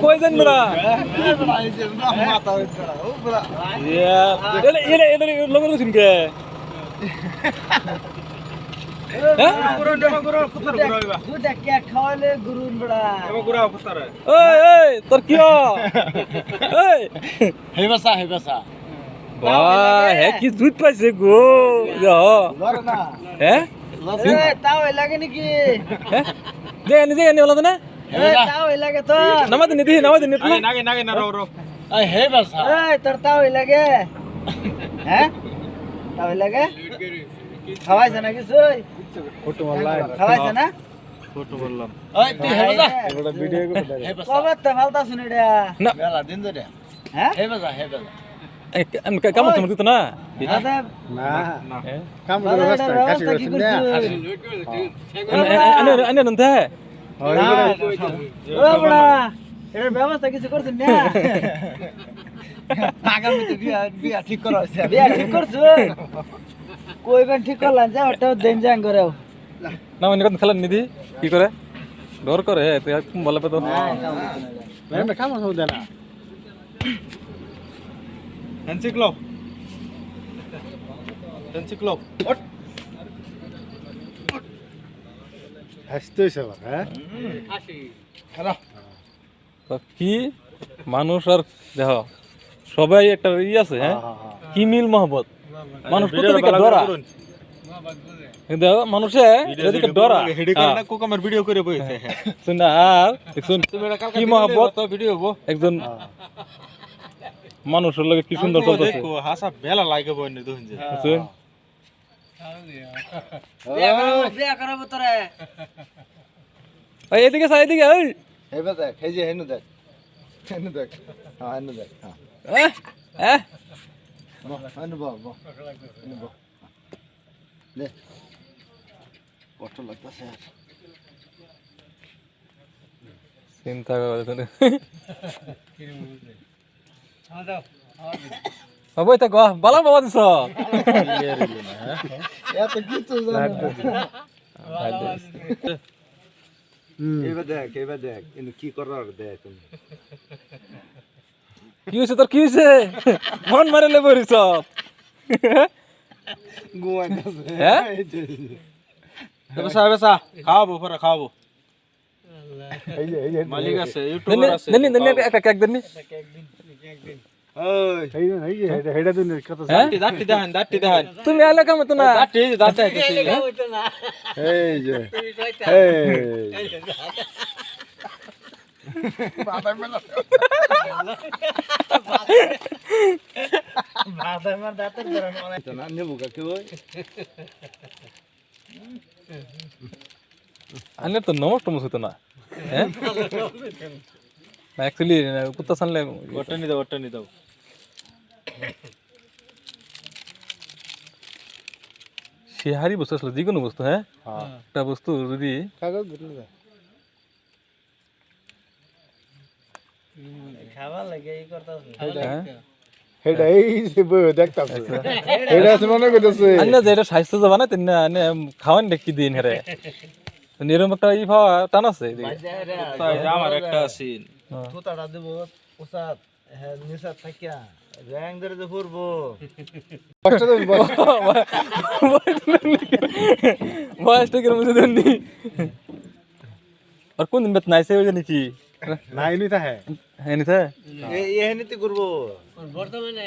কই দেন না লগর গেছেন কে তোর কি কি দুধ পাইছে গো হ্যাঁ লাগে নাকি দেখেনি বলো তো না লাগে তো নামাতে নিতে নামাতে নিতে নাগে নাগে না রো রো হে বাসা তোর তাও লাগে হ্যাঁ তাও লাগে খাওয়াইছ না কিছু ফটো অনলাইন খাওয়াইছ না ফটো বললাম ওই তুই হে বাসা এটা ভিডিও করে হে বাসা কবে তে ফালতা শুনে রে না মেলা দিন ধরে হ্যাঁ হে বাসা আমি কাম করতে দিত না না না কাম করে রাস্তা কাশি করছিস না আনে নন্তে ও বড়া এর ব্যবস্থা কিছু করছিস না আগামীতে বিয়া ঠিক করা হইছে বিয়া ঠিক করছ কই বেন ঠিক করলাম যা ওটা দেন যাং করে না মানে কত খেলা নিদি কি করে ডর করে তুই বলে তো না কাম হউদে না এনসিক্লো এনসিক্লো হাসতেছ হ্যাঁ তো কি মানুষ আর দেখ সবাই একটা ই আছে হ্যাঁ কি মিল মহব্বত মানুষ প্রত্যেককে ডরা কিন্তু মানুষে এদিকে ডরা হেডি করে না কোকামের ভিডিও করে বইছে শুন না আর শুন কি মহব্বত তো ভিডিও হবো একজন মানুষের লগে কি সুন্দর চলতেছে দেখো হাসা বেলা লাগে বইনে দুন যে শুন বিয়া করব তোরে এই এদিকে সাই এদিকে এই হেবে দেখ এই যে হেনু দেখ হেনু দেখ হ্যাঁ হেনু দেখ হ্যাঁ হেনু বাবা হেনু বাবা দে কষ্ট লাগতাছে চিন্তা করে বই তো বালা বাবা দিছ এত কিছু জানো এবার দেখ কিন্তু কি করার দেখ তুমি কি হয়েছে তোর কি হয়েছে মন মারিলে বলিস হ্যাঁ বেসা বেসা খাওয়াবো পরে খাওয়াবো মালিক আছে ইউটিউবার আছে একটা কেক দেননি দাঁড়টি দেখান তুমি আলে কাম তো না দাঁড়টি দাঁড়তে এই যে আনে তো নষ্ট মুছে তো না হ্যাঁ অ্যাকচুয়ালি কুত্তা সানলে ওটা নি দাও সে হারি বস্তু আসলে যে কোনো বস্তু হ্যাঁ একটা বস্তু যদি খাবার লাগে এই করতাছ স্বাস্থ্য যাবা না খাওয়ান দেখি দিন হেরে এরকম একটা ই পাওয়া টান আছে আমার একটা আছে তোতাটা দেব ওসাদ হ্যাঁ নিসাদ থাকিয়া র‍্যাং ধরে যে পড়বো বয়সটা কিরম মুছে দেননি আর কোন দিন বেত নাইছে ওই জানি কি নাই নিতা হ্যাঁ হ্যাঁ নিতে এই এহেনিতে করবো বর্তমানে